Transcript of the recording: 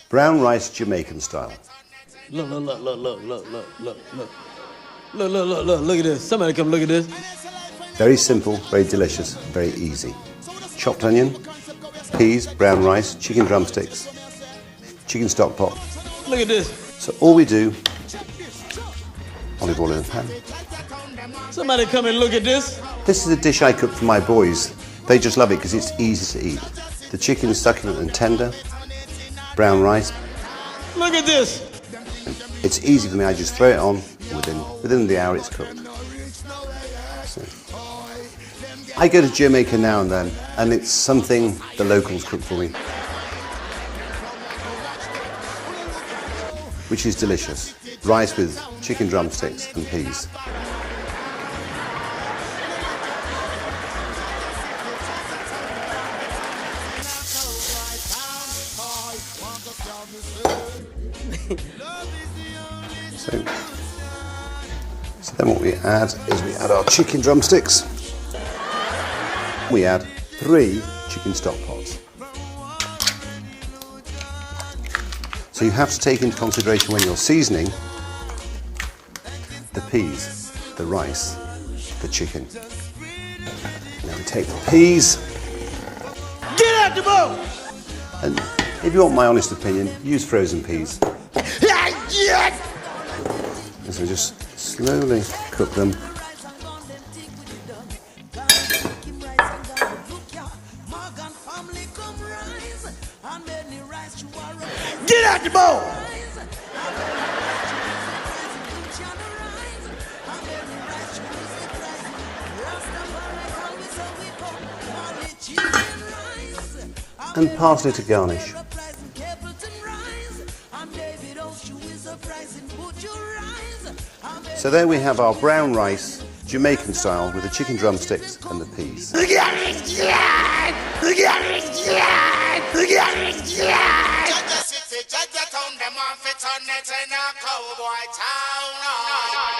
Brown rice Jamaican style. Look at this. Somebody come look at this. Very simple, very delicious, very easy. Chopped onion, peas, brown rice, chicken drumsticks, chicken stock pot. Look at this. So all we do, olive oil in the pan. Somebody come and look at this. This is a dish I cook for my boys. They just love it because it's easy to eat. The chicken is succulent and tender, brown rice. Look at this. It's easy for me, I just throw it on, within the hour it's cooked. So, I go to Jamaica now and then, and it's something the locals cook for me, which is delicious. Rice with chicken drumsticks and peas. So then what we add is we add our chicken drumsticks. We add 3 chicken stock pots. So you have to take into consideration when you're seasoning the peas, the rice, the chicken. Now we take the peas. Get out the boat! And if you want my honest opinion, use frozen peas. And so just slowly cook them. Get out the boat! And parsley to garnish. So there we have our brown rice, Jamaican style, with the chicken drumsticks and the peas. Jaja town, them off it on it in a cowboy town.